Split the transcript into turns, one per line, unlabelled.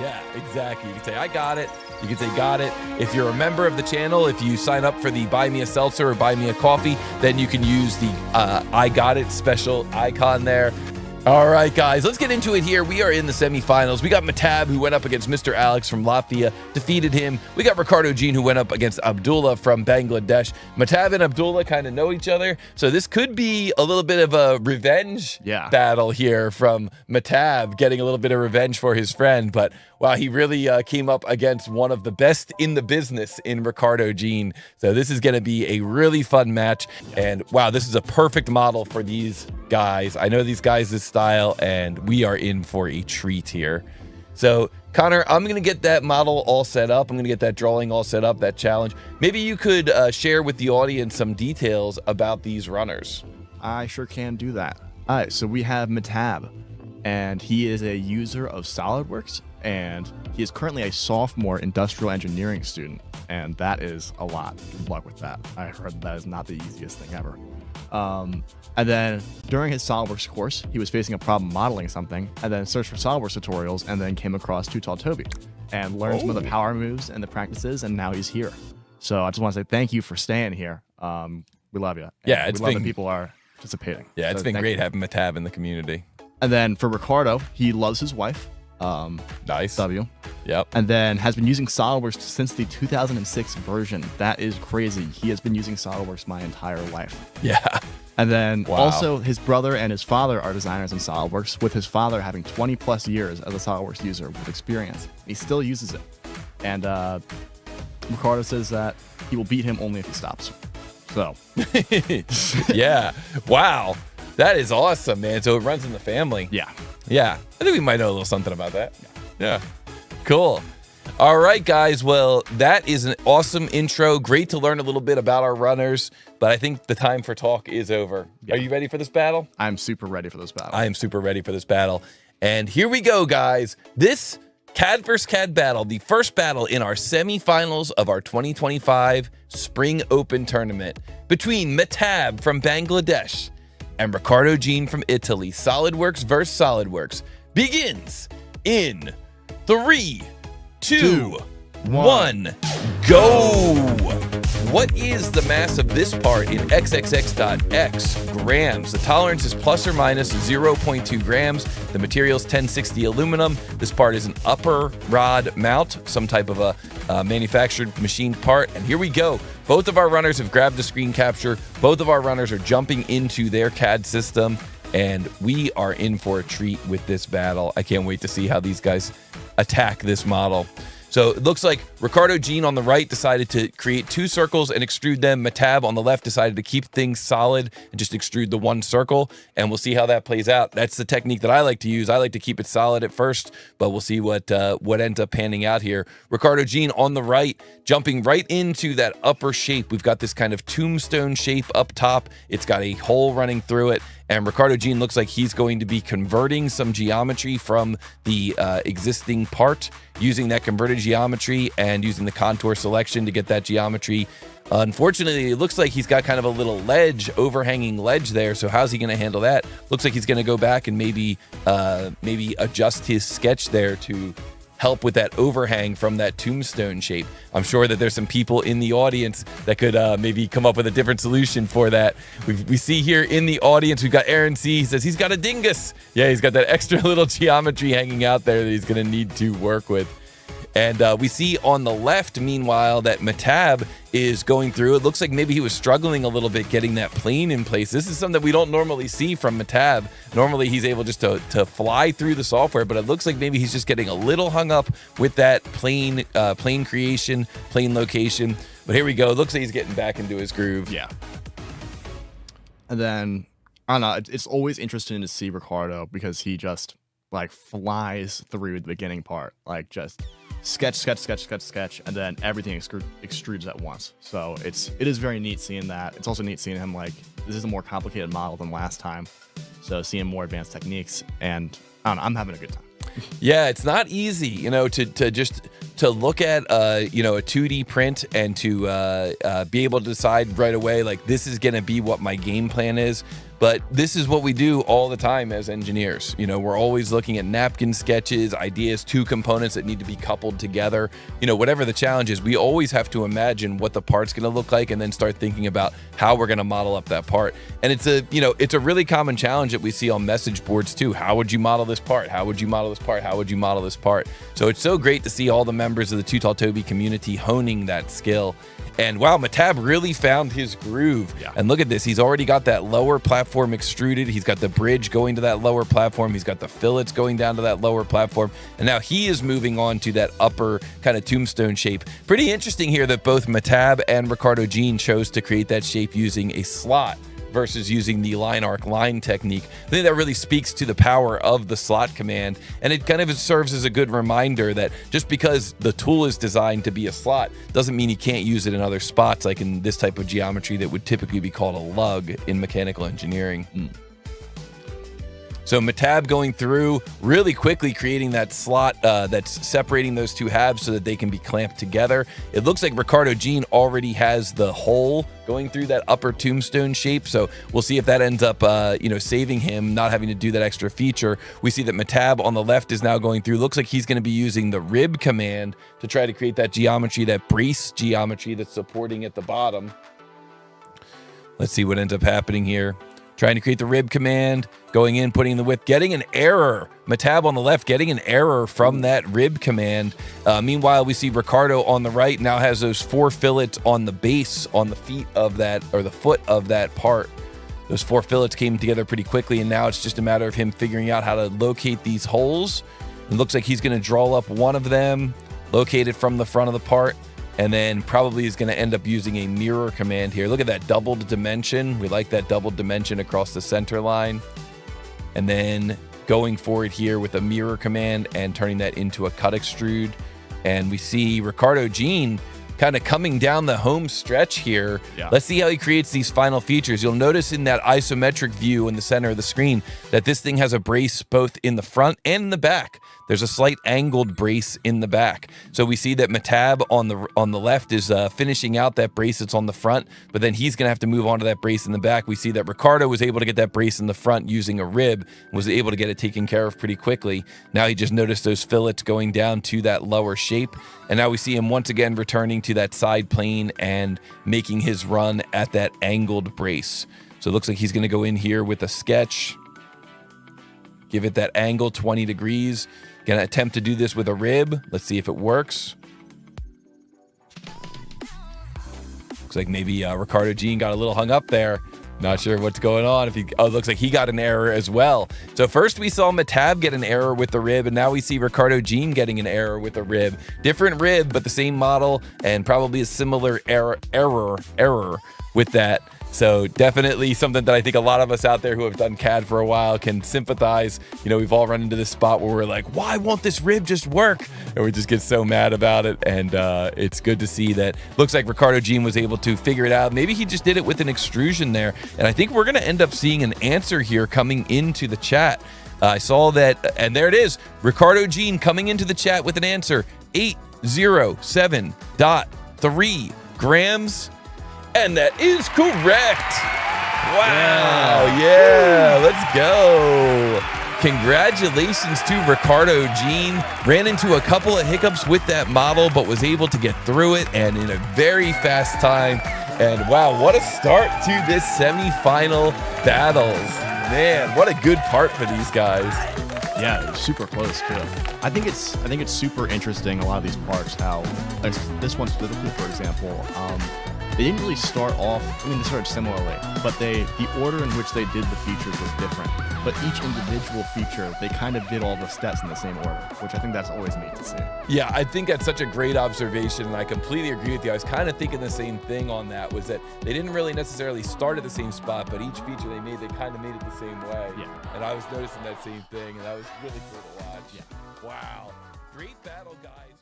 Yeah, exactly. You can say, I got it. You can say, got it. If you're a member of the channel, if you sign up for the Buy Me a Seltzer or Buy Me a Coffee, then you can use the I got it special icon there. All right, guys, let's get into it here. We are in the semifinals. We got Mehtab, who went up against Mr. Alex from Latvia, defeated him. We got Ricardo Jean, who went up against Abdullah from Bangladesh. Mehtab and Abdullah kind of know each other, so this could be a little bit of a revenge battle here from Mehtab, getting a little bit of revenge for his friend. But wow, he really came up against one of the best in the business in Ricardo Jean. So this is going to be a really fun match. And wow, this is a perfect model for these guys. I know these guys this style, and we are in for a treat here. So Connor, I'm going to get that model all set up. I'm going to get that drawing all set up, that challenge. Maybe you could share with the audience some details about these runners.
I sure can do that. All right, so we have Mehtab, and he is a user of SolidWorks, and he is currently a sophomore industrial engineering student, and that is a lot. Good luck with that. I heard that is not the easiest thing ever. And then during his SolidWorks course, he was facing a problem modeling something, and then searched for SolidWorks tutorials, and then came across Too Tall Toby, and learned some of the power moves and the practices, and now he's here. So I just want to say thank you for staying here. We love you.
Yeah,
we love that people are participating.
Yeah, it's been great having Mehtab in the community.
And then for Ricardo, he loves his wife.
Nice.
W.
Yep.
And then has been using SolidWorks since the 2006 version. That is crazy. He has been using SolidWorks my entire life.
Yeah.
And then also his brother and his father are designers in SolidWorks, with his father having 20 plus years as a SolidWorks user with experience. He still uses it. And Ricardo says that he will beat him only if he stops. So.
Yeah. Wow. That is awesome, man. So it runs in the family.
Yeah.
Yeah. I think we might know a little something about that. Yeah. Cool. All right, guys. Well, that is an awesome intro. Great to learn a little bit about our runners, but I think the time for talk is over. Yeah. Are you ready for this battle?
I'm super ready for this battle.
I am super ready for this battle. And here we go, guys. This CAD vs. CAD battle, the first battle in our semifinals of our 2025 Spring Open Tournament between Mehtab from Bangladesh and Ricardo Jean from Italy. SolidWorks versus SolidWorks begins in 3, 2, 1, go! What is the mass of this part in xxx.x grams? The tolerance is plus or minus 0.2 grams. The material is 1060 aluminum. This part is an upper rod mount, some type of a manufactured machined part. And here we go. Both of our runners have grabbed the screen capture. Both of our runners are jumping into their CAD system, and we are in for a treat with this battle. I can't wait to see how these guys attack this model. So it looks like Ricardo Jean on the right decided to create 2 circles and extrude them. Mehtab on the left decided to keep things solid and just extrude the 1 circle, and we'll see how that plays out. That's the technique that I like to use. I like to keep it solid at first, but we'll see what ends up panning out here. Ricardo Jean on the right, jumping right into that upper shape. We've got this kind of tombstone shape up top. It's got a hole running through it. And Ricardo Jean looks like he's going to be converting some geometry from the existing part, using that converted geometry and using the contour selection to get that geometry. Unfortunately, it looks like he's got kind of a little ledge, overhanging ledge there. So how's he going to handle that? Looks like he's going to go back and maybe adjust his sketch there to help with that overhang from that tombstone shape. I'm sure that there's some people in the audience that could maybe come up with a different solution for that. We see here in the audience, we've got Aaron C. He says he's got a dingus. Yeah, he's got that extra little geometry hanging out there that he's going to need to work with. And we see on the left, meanwhile, that Mehtab is going through. It looks like maybe he was struggling a little bit getting that plane in place. This is something that we don't normally see from Mehtab. Normally, he's able just to fly through the software, but it looks like maybe he's just getting a little hung up with that plane creation, plane location. But here we go. It looks like he's getting back into his groove.
Yeah. And then, I don't know, it's always interesting to see Ricardo because he just, like, flies through the beginning part. Like, just sketch, and then everything extrudes at once. So it is very neat seeing that. It's also neat seeing him, like, this is a more complicated model than last time. So seeing more advanced techniques, and I don't know, I'm having a good time.
Yeah, it's not easy, to look at a 2D print and to be able to decide right away, like, this is going to be what my game plan is. but this is what we do all the time as engineers. You know, we're always looking at napkin sketches, ideas, two components that need to be coupled together. You know, whatever the challenge is, we always have to imagine what the part's going to look like and then start thinking about how we're going to model up that part. And it's a, you know, it's a really common challenge that we see on message boards too. How would you model this part? How would you model this part? How would you model this part? So it's so great to see all the members of the Too Tall Toby community honing that skill. And wow, Mehtab really found his groove.
Yeah.
And look at this. He's already got that lower platform extruded. He's got the bridge going to that lower platform. He's got the fillets going down to that lower platform. And now he is moving on to that upper kind of tombstone shape. Pretty interesting here that both Mehtab and Ricardo Jean chose to create that shape using a slot versus using the line arc line technique. I think that really speaks to the power of the slot command, and it kind of serves as a good reminder that just because the tool is designed to be a slot doesn't mean you can't use it in other spots, like in this type of geometry that would typically be called a lug in mechanical engineering. So Mehtab going through really quickly, creating that slot that's separating those two halves so that they can be clamped together. It looks like Ricardo Jean already has the hole going through that upper tombstone shape. So we'll see if that ends up, saving him, not having to do that extra feature. We see that Mehtab on the left is now going through. Looks like he's going to be using the rib command to try to create that geometry, that brace geometry that's supporting at the bottom. Let's see what ends up happening here. Trying to create the rib command, going in, putting the width, getting an error. Mehtab on the left getting an error from that rib command. Meanwhile, we see Ricardo on the right now has those 4 fillets on the base, on the feet of that, or the foot of that part. Those 4 fillets came together pretty quickly, and now it's just a matter of him figuring out how to locate these holes. It looks like he's going to draw up one of them, locate it from the front of the part, and then probably is going to end up using a mirror command here. Look at that doubled dimension. We like that doubled dimension across the center line. And then going forward here with a mirror command and turning that into a cut extrude. And we see Ricardo Jean kind of coming down the home stretch here.
Yeah.
Let's see how he creates these final features. You'll notice in that isometric view in the center of the screen that this thing has a brace both in the front and in the back. There's a slight angled brace in the back. So we see that Mehtab on the left is finishing out that brace that's on the front, but then he's gonna have to move on to that brace in the back. We see that Ricardo was able to get that brace in the front using a rib, was able to get it taken care of pretty quickly. Now he just noticed those fillets going down to that lower shape. And now we see him once again returning to that side plane and making his run at that angled brace. So it looks like he's gonna go in here with a sketch, give it that angle, 20 degrees. Gonna attempt to do this with a rib. Let's see if it works. Looks like maybe Ricardo Jean got a little hung up there. Not sure what's going on. It looks like he got an error as well. So first we saw Mehtab get an error with the rib, and now we see Ricardo Jean getting an error with a rib. Different rib, but the same model, and probably a similar error with that. So definitely something that I think a lot of us out there who have done CAD for a while can sympathize. You know, we've all run into this spot where we're like, why won't this rib just work? And we just get so mad about it. And it's good to see that. Looks like Ricardo Jean was able to figure it out. Maybe he just did it with an extrusion there. And I think we're going to end up seeing an answer here coming into the chat. I saw that, and there it is. Ricardo Jean coming into the chat with an answer. 807.3 grams. And that is correct. Wow. Yeah, let's go. Congratulations to Ricardo Jean. Ran into a couple of hiccups with that model, but was able to get through it and in a very fast time. And wow, what a start to this semifinal battles. Man, what a good part for these guys.
Yeah, it was super close too. I think it's super interesting, a lot of these parts, how this one specifically, for example, they didn't really start off, I mean, they started similarly, but the order in which they did the features was different. But each individual feature, they kind of did all the steps in the same order, which I think that's always neat to see.
Yeah, I think that's such a great observation, and I completely agree with you. I was kind of thinking the same thing on that, was that they didn't really necessarily start at the same spot, but each feature they made, they kind of made it the same way.
Yeah.
And I was noticing that same thing, and that was really cool to watch.
Yeah.
Wow. Great battle, guys.